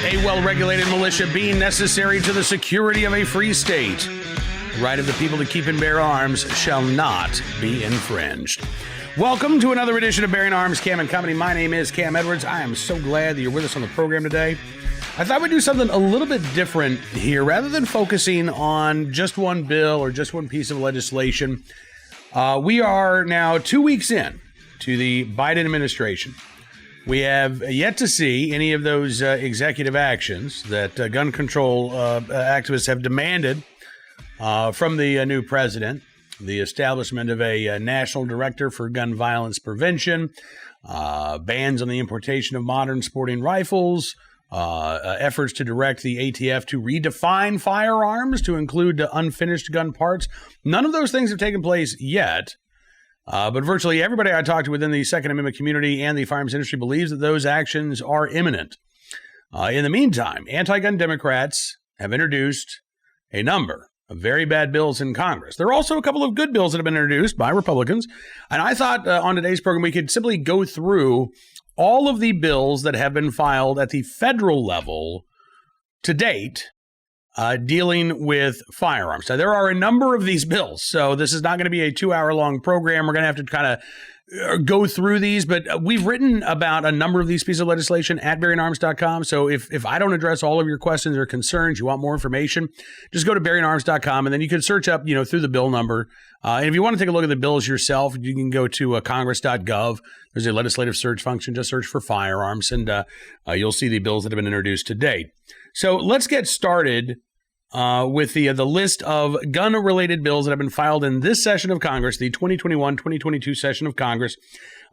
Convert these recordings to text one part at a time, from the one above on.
a well-regulated militia being necessary to the security of a free state. The right of the people to keep and bear arms shall not be infringed. Welcome to another edition of Bearing Arms, Cam and Company. My name is Cam Edwards. I am so glad that you're with us on the program today. I thought we'd do something a little bit different here. Rather than focusing on just one bill or just one piece of legislation, we are now 2 weeks in to the Biden administration. We have yet to see any of those executive actions that gun control activists have demanded from the new president. The establishment of a national director for gun violence prevention, bans on the importation of modern sporting rifles, efforts to direct the ATF to redefine firearms to include unfinished gun parts. None of those things have taken place yet, but virtually everybody I talked to within the Second Amendment community and the firearms industry believes that those actions are imminent. In the meantime, anti-gun Democrats have introduced a number of very bad bills in Congress. There are also a couple of good bills that have been introduced by Republicans, and I thought on today's program we could simply go through all of the bills that have been filed at the federal level to date dealing with firearms. Now, there are a number of these bills, so this is not going to be a 2-hour-long program. We're going to have to kind of go through these, but we've written about a number of these pieces of legislation at bearingarms.com. So if I don't address all of your questions or concerns, you want more information, just go to bearingarms.com, and then you can search up, through the bill number. And if you want to take a look at the bills yourself, you can go to congress.gov. There's a legislative search function. Just search for firearms, and you'll see the bills that have been introduced to date. So let's get started with the list of gun-related bills that have been filed in this session of Congress, the 2021-2022 session of Congress.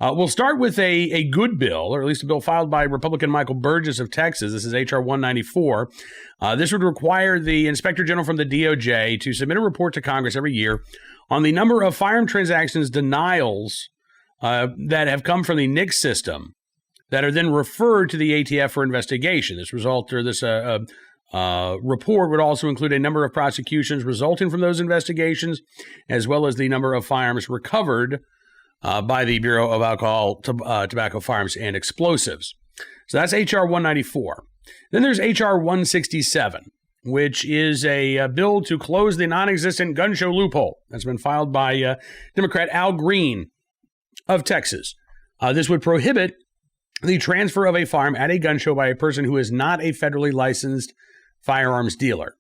We'll start with a good bill, or at least a bill filed by Republican Michael Burgess of Texas. This is H.R. 194. This would require the Inspector General from the DOJ to submit a report to Congress every year on the number of firearm transactions denials that have come from the NICS system that are then referred to the ATF for investigation. This report would also include a number of prosecutions resulting from those investigations, as well as the number of firearms recovered by the Bureau of Alcohol, Tobacco, Firearms, and Explosives. So that's H.R. 194. Then there's H.R. 167, which is a bill to close the non-existent gun show loophole. That's been filed by Democrat Al Green of Texas. This would prohibit the transfer of a firearm at a gun show by a person who is not a federally licensed firearms dealer.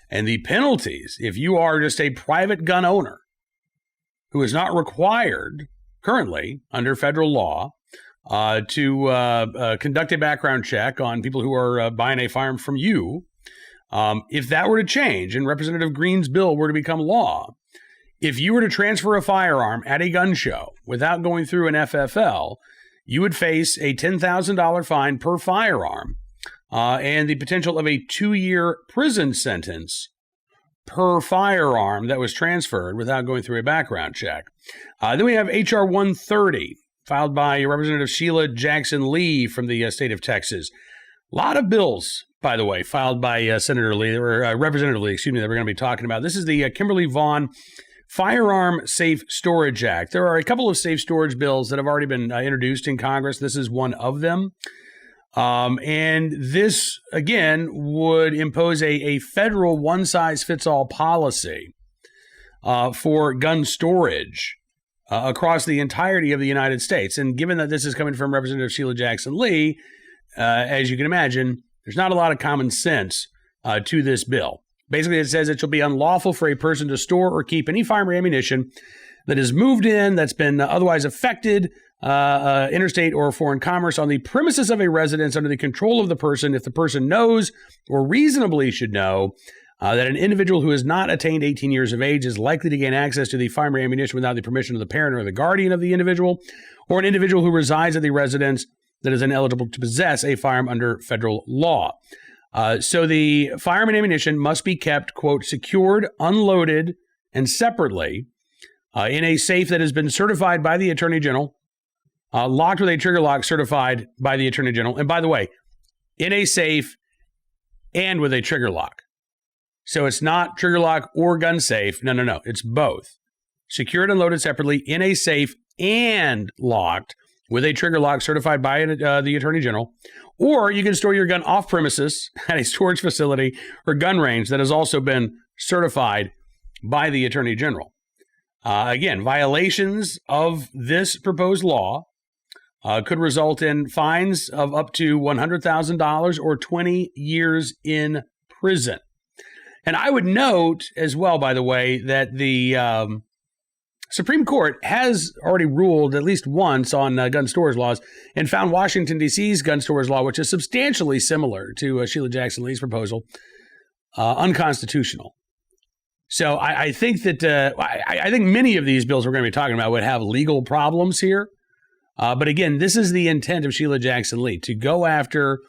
And the penalties, if you are just a private gun owner who is not required currently under federal law to conduct a background check on people who are buying a firearm from you, if that were to change and Representative Green's bill were to become law, if you were to transfer a firearm at a gun show without going through an FFL, you would face a $10,000 fine per firearm and the potential of a 2-year prison sentence per firearm that was transferred without going through a background check. Then we have H.R. 130, filed by Representative Sheila Jackson Lee from the state of Texas. A lot of bills, by the way, filed by Senator Lee, or Representative Lee, that we're going to be talking about. This is the Kimberly Vaughn Firearm Safe Storage Act. There are a couple of safe storage bills that have already been introduced in Congress. This is one of them. And this, again, would impose a federal one-size-fits-all policy for gun storage across the entirety of the United States. And given that this is coming from Representative Sheila Jackson Lee, as you can imagine, there's not a lot of common sense to this bill. Basically, it says it shall be unlawful for a person to store or keep any firearm or ammunition that is moved in, that's been otherwise affected interstate or foreign commerce on the premises of a residence under the control of the person if the person knows or reasonably should know that an individual who has not attained 18 years of age is likely to gain access to the firearm or ammunition without the permission of the parent or the guardian of the individual, or an individual who resides at the residence that is ineligible to possess a firearm under federal law. So the firearm and ammunition must be kept, quote, secured, unloaded, and separately in a safe that has been certified by the Attorney General, locked with a trigger lock certified by the Attorney General. And by the way, in a safe and with a trigger lock. So it's not trigger lock or gun safe. No. It's both. Secured and loaded separately in a safe and locked with a trigger lock certified by the Attorney General, or you can store your gun off premises at a storage facility or gun range that has also been certified by the Attorney General. Again, violations of this proposed law could result in fines of up to $100,000 or 20 years in prison. And I would note as well, by the way, that the Supreme Court has already ruled at least once on gun storage laws and found Washington, D.C.'s gun storage law, which is substantially similar to Sheila Jackson Lee's proposal, unconstitutional. So I think that I think many of these bills we're going to be talking about would have legal problems here. But again, this is the intent of Sheila Jackson Lee, to go after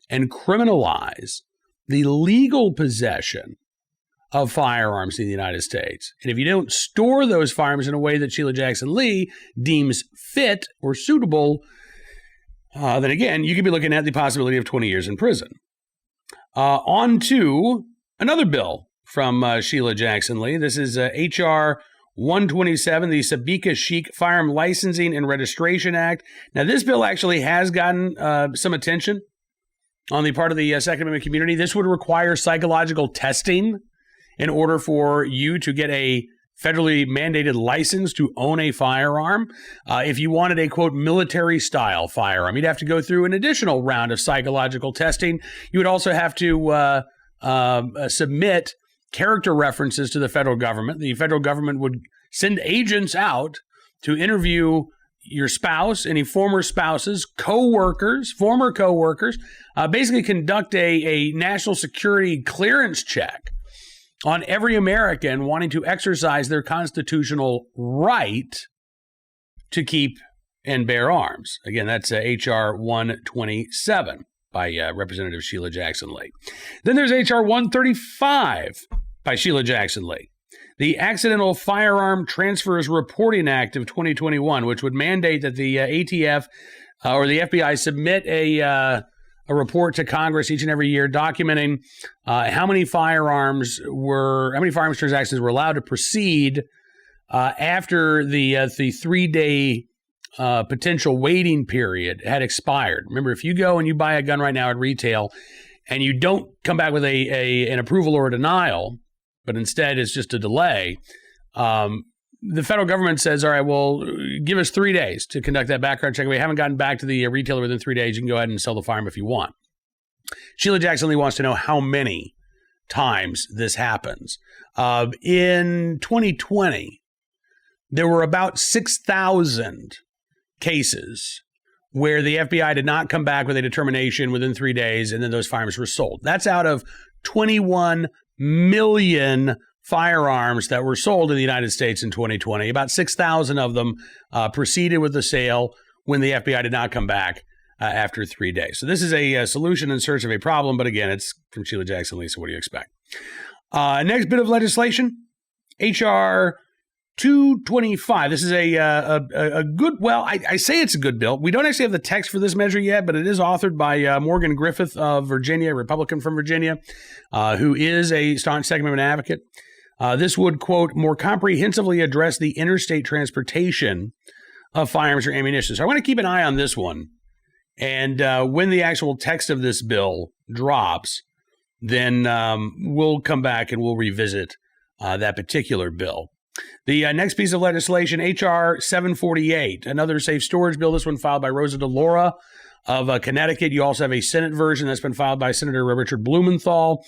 and criminalize the legal possession of firearms in the United States. And if you don't store those firearms in a way that Sheila Jackson Lee deems fit or suitable, then again, you could be looking at the possibility of 20 years in prison. On to another bill from Sheila Jackson Lee. This is H.R. 127, the Sabika Chic Firearm Licensing and Registration Act. Now, this bill actually has gotten some attention on the part of the Second Amendment community. This would require psychological testing in order for you to get a federally mandated license to own a firearm. If you wanted a, quote, military-style firearm, you'd have to go through an additional round of psychological testing. You would also have to submit character references to the federal government. The federal government would send agents out to interview your spouse, any former spouses, co-workers, former co-workers, basically conduct a national security clearance check on every American wanting to exercise their constitutional right to keep and bear arms. Again, that's H.R. 127 by Representative Sheila Jackson Lee. Then there's H.R. 135 by Sheila Jackson Lee, the Accidental Firearm Transfers Reporting Act of 2021, which would mandate that the ATF or the FBI submit a report to Congress each and every year documenting how many firearms transactions were allowed to proceed after the 3-day potential waiting period had expired. Remember, if you go and you buy a gun right now at retail and you don't come back with an approval or a denial, but instead it's just a delay, the federal government says, all right, well, give us 3 days to conduct that background check. If we haven't gotten back to the retailer within 3 days, you can go ahead and sell the firearm if you want. Sheila Jackson Lee wants to know how many times this happens. In 2020, there were about 6,000 cases where the FBI did not come back with a determination within 3 days, and then those firearms were sold. That's out of 21 million firearms that were sold in the United States in 2020. About 6,000 of them proceeded with the sale when the FBI did not come back after 3 days. So this is a solution in search of a problem, but again, it's from Sheila Jackson Lee, so what do you expect? Next bit of legislation, H.R. 225. This is a good, well, I say it's a good bill. We don't actually have the text for this measure yet, but it is authored by Morgan Griffith of Virginia, a Republican from Virginia, who is a staunch Second Amendment advocate. This would, quote, more comprehensively address the interstate transportation of firearms or ammunition. So I want to keep an eye on this one. And when the actual text of this bill drops, then we'll come back and we'll revisit that particular bill. The next piece of legislation, H.R. 748, another safe storage bill. This one filed by Rosa DeLauro of Connecticut. You also have a Senate version that's been filed by Senator Richard Blumenthal.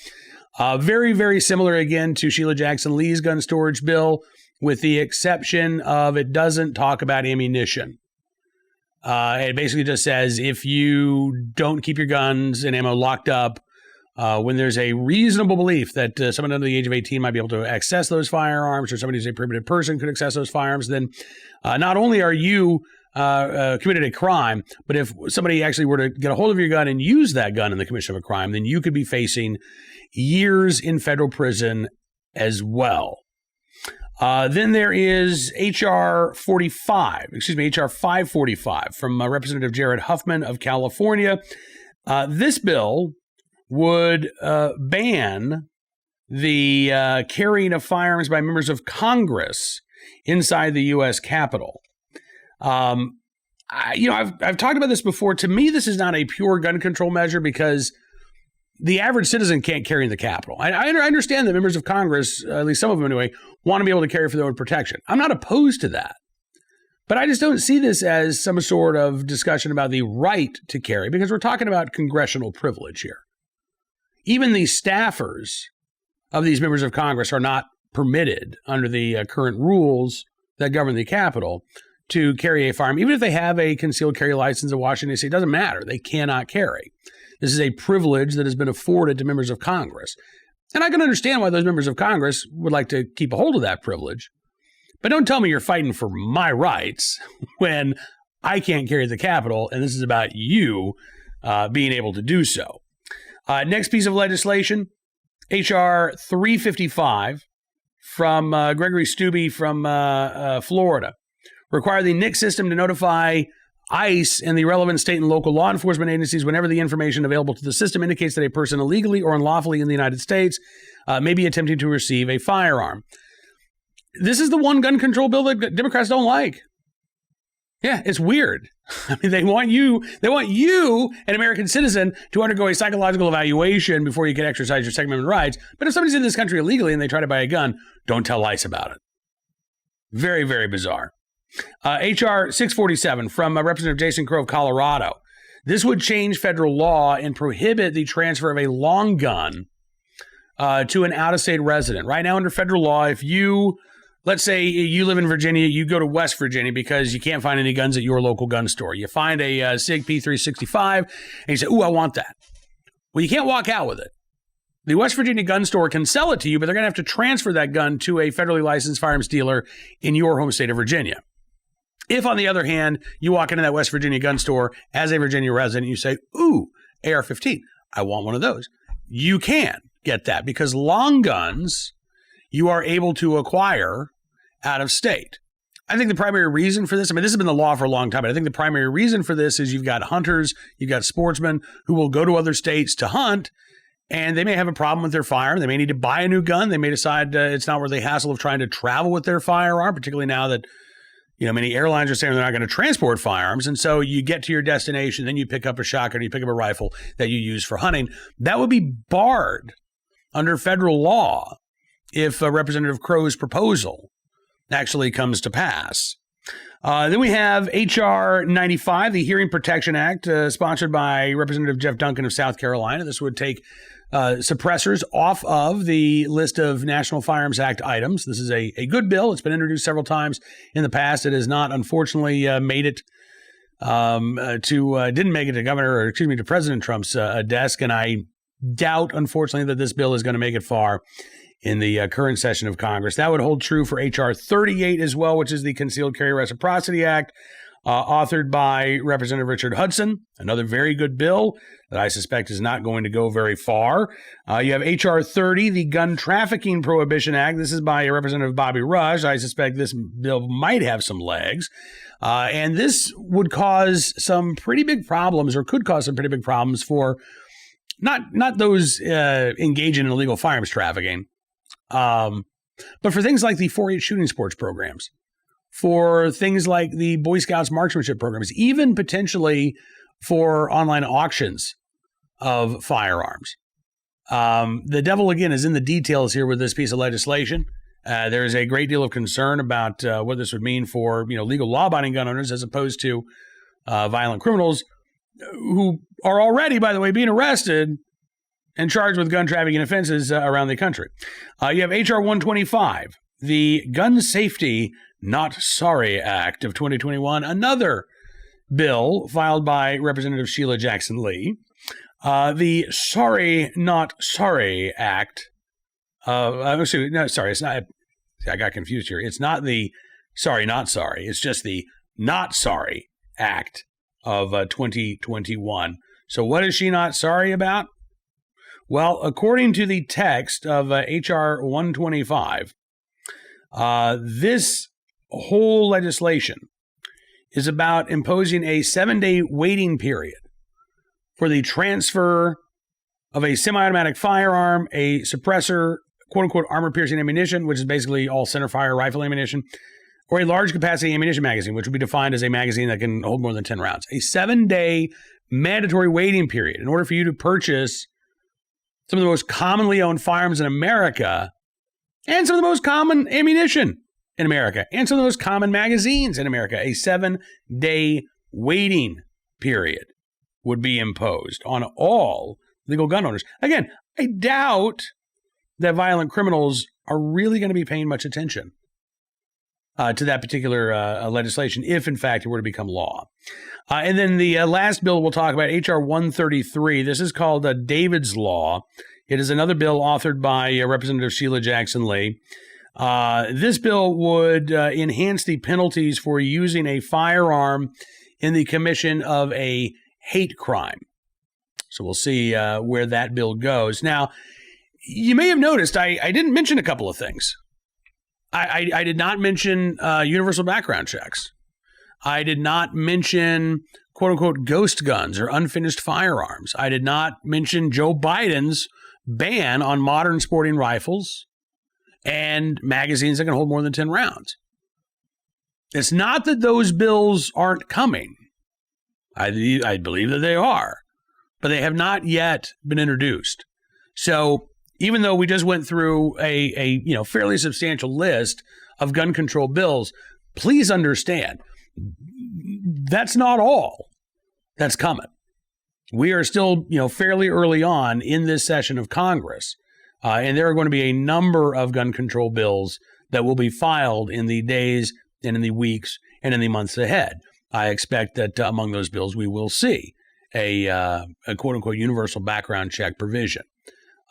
Very, very similar, again, to Sheila Jackson Lee's gun storage bill, with the exception of it doesn't talk about ammunition. It basically just says if you don't keep your guns and ammo locked up, when there's a reasonable belief that someone under the age of 18 might be able to access those firearms, or somebody who's a prohibited person could access those firearms, then not only are you committed a crime, but if somebody actually were to get a hold of your gun and use that gun in the commission of a crime, then you could be facing years in federal prison as well. Then there is H.R. 545 from Representative Jared Huffman of California. This bill would ban the carrying of firearms by members of Congress inside the U.S. Capitol. I've talked about this before. To me, this is not a pure gun control measure because the average citizen can't carry in the Capitol. I understand that members of Congress, at least some of them anyway, want to be able to carry for their own protection. I'm not opposed to that. But I just don't see this as some sort of discussion about the right to carry because we're talking about congressional privilege here. Even the staffers of these members of Congress are not permitted under the current rules that govern the Capitol to carry a firearm. Even if they have a concealed carry license in Washington, D.C., it doesn't matter. They cannot carry. This is a privilege that has been afforded to members of Congress. And I can understand why those members of Congress would like to keep a hold of that privilege. But don't tell me you're fighting for my rights when I can't carry the Capitol, and this is about you being able to do so. Next piece of legislation, H.R. 355 from Gregory Stubbe from Florida. Require the NICS system to notify ICE and the relevant state and local law enforcement agencies whenever the information available to the system indicates that a person illegally or unlawfully in the United States may be attempting to receive a firearm. This is the one gun control bill that Democrats don't like. Yeah, it's weird. I mean, they want you, an American citizen, to undergo a psychological evaluation before you can exercise your Second Amendment rights. But if somebody's in this country illegally and they try to buy a gun, don't tell ICE about it. Very, very bizarre. H.R. 647 from Representative Jason Crow of Colorado. This would change federal law and prohibit the transfer of a long gun to an out-of-state resident. Right now, under federal law, if you, let's say you live in Virginia, you go to West Virginia because you can't find any guns at your local gun store. You find a SIG P365 and you say, ooh, I want that. Well, you can't walk out with it. The West Virginia gun store can sell it to you, but they're going to have to transfer that gun to a federally licensed firearms dealer in your home state of Virginia. If, on the other hand, you walk into that West Virginia gun store as a Virginia resident, you say, ooh, AR-15, I want one of those. You can get that because long guns you are able to acquire out of state. I think the primary reason for this, I mean, this has been the law for a long time, but I think the primary reason for this is you've got hunters, you've got sportsmen who will go to other states to hunt, and they may have a problem with their firearm. They may need to buy a new gun. They may decide it's not worth the hassle of trying to travel with their firearm, particularly now that many airlines are saying they're not going to transport firearms. And so you get to your destination, then you pick up a shotgun, you pick up a rifle that you use for hunting. That would be barred under federal law if Representative Crow's proposal actually comes to pass. Then we have H.R. 95, the Hearing Protection Act, sponsored by Representative Jeff Duncan of South Carolina. This would take suppressors off of the list of National Firearms Act items. This is a good bill. It's been introduced several times in the past. It has not, unfortunately, made it didn't make it to President Trump's desk. And I doubt, unfortunately, that this bill is going to make it far in the current session of Congress. That would hold true for H.R. 38 as well, which is the Concealed Carry Reciprocity Act, authored by Representative Richard Hudson, another very good bill that I suspect is not going to go very far. You have H.R. 30, the Gun Trafficking Prohibition Act. This is by Representative Bobby Rush. I suspect this bill might have some legs. And this would cause some pretty big problems, or could cause some pretty big problems for not those engaging in illegal firearms trafficking, but for things like the 4-H shooting sports programs, for things like the Boy Scouts marksmanship programs, even potentially for online auctions of firearms. The devil, again, is in the details here with this piece of legislation. There is a great deal of concern about what this would mean for legal law-abiding gun owners as opposed to violent criminals who are already, by the way, being arrested and charged with gun trafficking offenses around the country. You have H.R. 125, the Gun Safety Not Sorry Act of 2021, another bill filed by Representative Sheila Jackson Lee. The Sorry Not Sorry Act. It's not. I got confused here. It's not the Sorry Not Sorry. It's just the Not Sorry Act of 2021. So what is she not sorry about? Well, according to the text of H.R. 125, this whole legislation is about imposing a 7-day waiting period for the transfer of a semi-automatic firearm, a suppressor, quote-unquote armor-piercing ammunition, which is basically all centerfire rifle ammunition, or a large capacity ammunition magazine, which would be defined as a magazine that can hold more than 10 rounds. A 7-day mandatory waiting period in order for you to purchase some of the most commonly owned firearms in America and some of the most common ammunition in America and some of the most common magazines in America. A 7-day waiting period would be imposed on all legal gun owners. Again, I doubt that violent criminals are really going to be paying much attention to that particular legislation, if in fact it were to become law. And then the last bill we'll talk about, H.R. 133. This is called David's Law. It is another bill authored by Representative Sheila Jackson Lee. This bill would enhance the penalties for using a firearm in the commission of a hate crime. So we'll see where that bill goes. Now, you may have noticed I didn't mention a couple of things. I did not mention universal background checks. I did not mention, quote unquote, ghost guns or unfinished firearms. I did not mention Joe Biden's ban on modern sporting rifles and magazines that can hold more than 10 rounds. It's not that those bills aren't coming. I believe that they are, but they have not yet been introduced. So even though we just went through a fairly substantial list of gun control bills, please understand that's not all that's coming. We are still, fairly early on in this session of Congress, and there are going to be a number of gun control bills that will be filed in the days and in the weeks and in the months ahead. I expect that among those bills we will see a quote unquote universal background check provision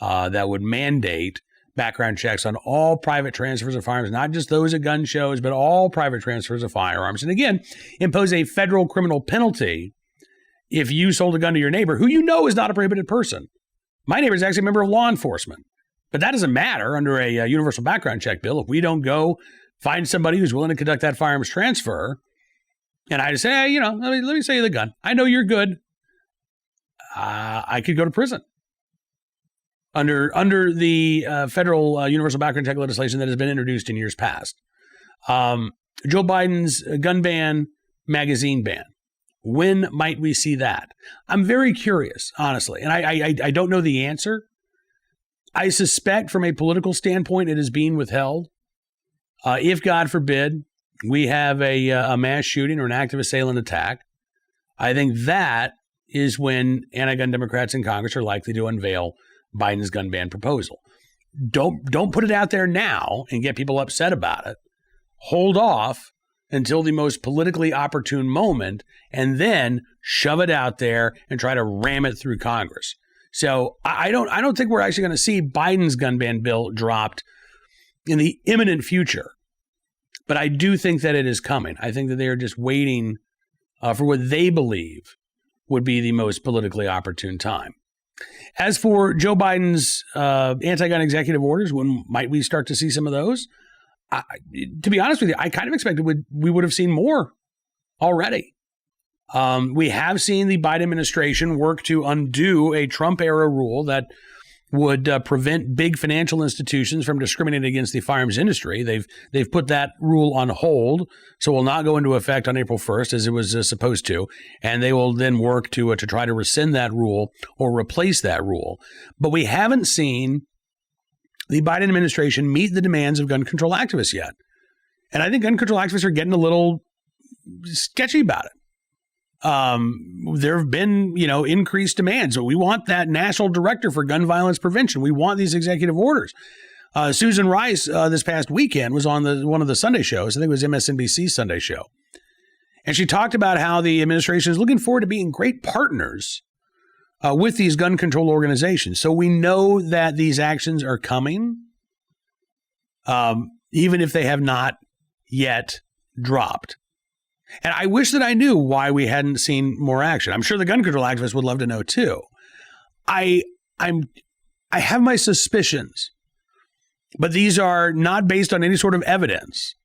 that would mandate background checks on all private transfers of firearms, not just those at gun shows, but all private transfers of firearms. And again, impose a federal criminal penalty if you sold a gun to your neighbor, who you know is not a prohibited person. My neighbor is actually a member of law enforcement, but that doesn't matter under a universal background check bill. If we don't go find somebody who's willing to conduct that firearms transfer, and I just say, hey, let me sell you the gun. I know you're good. I could go to prison. Under the federal universal background check legislation that has been introduced in years past. Joe Biden's gun ban, magazine ban. When might we see that? I'm very curious, honestly, and I don't know the answer. I suspect from a political standpoint it is being withheld. If, God forbid, we have a mass shooting or an active assailant attack, I think that is when anti-gun Democrats in Congress are likely to unveil Biden's gun ban proposal. Don't put it out there now and get people upset about it. Hold off until the most politically opportune moment and then shove it out there and try to ram it through Congress. So I don't think we're actually going to see Biden's gun ban bill dropped in the imminent future. But I do think that it is coming. I think that they are just waiting for what they believe would be the most politically opportune time. As for Joe Biden's anti-gun executive orders, when might we start to see some of those? To be honest with you, I kind of expected we would have seen more already. We have seen the Biden administration work to undo a Trump-era rule that would prevent big financial institutions from discriminating against the firearms industry. They've put that rule on hold, so it will not go into effect on April 1st as it was supposed to, and they will then work to try to rescind that rule or replace that rule. But we haven't seen the Biden administration meet the demands of gun control activists yet, and I think gun control activists are getting a little sketchy about it. There have been, increased demands. We want that national director for gun violence prevention. We want these executive orders. Susan Rice this past weekend was on one of the Sunday shows. I think it was MSNBC's Sunday show. And she talked about how the administration is looking forward to being great partners with these gun control organizations. So we know that these actions are coming, even if they have not yet dropped. And I wish that I knew why we hadn't seen more action. I'm sure the gun control activists would love to know too. I have my suspicions, but these are not based on any sort of evidence.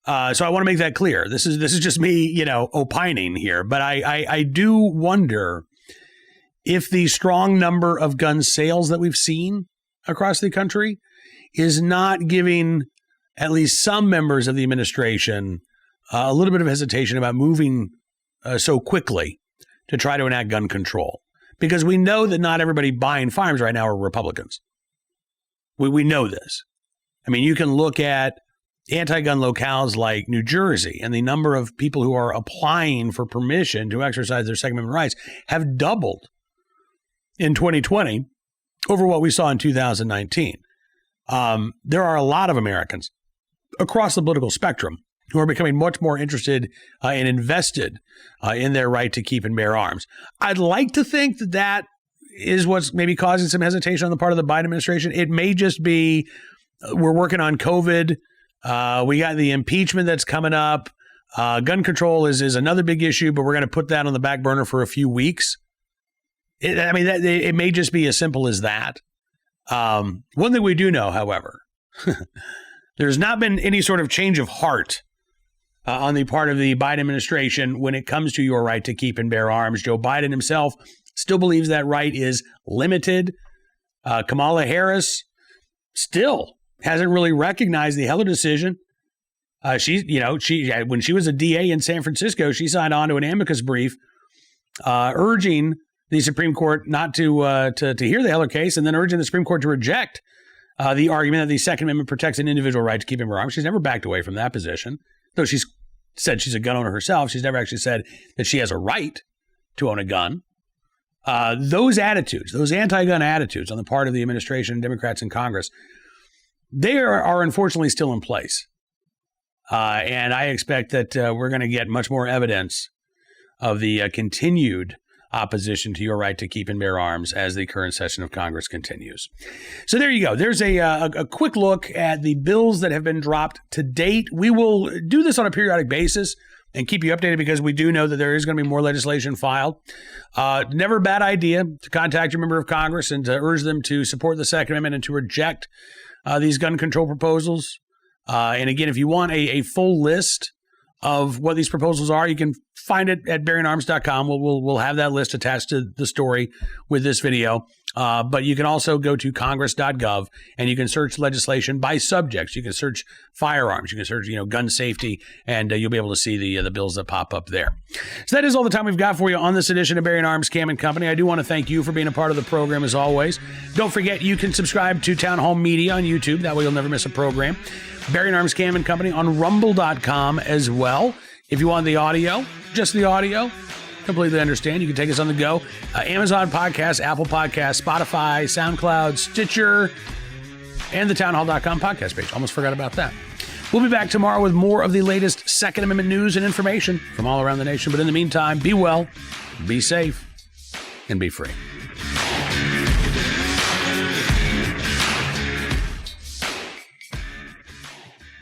So I want to make that clear. This is just me, opining here. But I do wonder if the strong number of gun sales that we've seen across the country is not giving at least some members of the administration a little bit of hesitation about moving so quickly to try to enact gun control. Because we know that not everybody buying firearms right now are Republicans. We know this. I mean, you can look at anti-gun locales like New Jersey, and the number of people who are applying for permission to exercise their Second Amendment rights have doubled in 2020 over what we saw in 2019. There are a lot of Americans across the political spectrum who are becoming much more interested and invested in their right to keep and bear arms. I'd like to think that that is what's maybe causing some hesitation on the part of the Biden administration. It may just be we're working on COVID. We got the impeachment that's coming up. Gun control is another big issue, but we're going to put that on the back burner for a few weeks. It may just be as simple as that. One thing we do know, however, there's not been any sort of change of heart on the part of the Biden administration when it comes to your right to keep and bear arms. Joe Biden himself still believes that right is limited. Kamala Harris still hasn't really recognized the Heller decision. When she was a DA in San Francisco, she signed on to an amicus brief urging the Supreme Court not to hear the Heller case, and then urging the Supreme Court to reject the argument that the Second Amendment protects an individual right to keep and bear arms. She's never backed away from that position, though she's said she's a gun owner herself. She's never actually said that she has a right to own a gun. Those attitudes, those anti-gun attitudes on the part of the administration and Democrats in Congress, they are unfortunately still in place. And I expect that we're going to get much more evidence of the continued opposition to your right to keep and bear arms as the current session of Congress continues. So there you go. There's a quick look at the bills that have been dropped to date. We will do this on a periodic basis and keep you updated because we do know that there is going to be more legislation filed. Never a bad idea to contact your member of Congress and to urge them to support the Second Amendment and to reject these gun control proposals. And again, if you want a full list of what these proposals are, you can find it at bearingarms.com. We'll have that list attached to the story with this video. But you can also go to congress.gov and you can search legislation by subjects. You can search firearms. You can search, gun safety, and you'll be able to see the bills that pop up there. So that is all the time we've got for you on this edition of Bearing Arms Cam & Company. I do want to thank you for being a part of the program as always. Don't forget, you can subscribe to Town Hall Media on YouTube. That way you'll never miss a program. Bearing Arms Cam & Company on rumble.com as well. If you want the audio, just the audio, completely understand. You can take us on the go. Amazon Podcasts, Apple Podcasts, Spotify, SoundCloud, Stitcher, and the townhall.com podcast page. Almost forgot about that. We'll be back tomorrow with more of the latest Second Amendment news and information from all around the nation. But in the meantime, be well, be safe, and be free.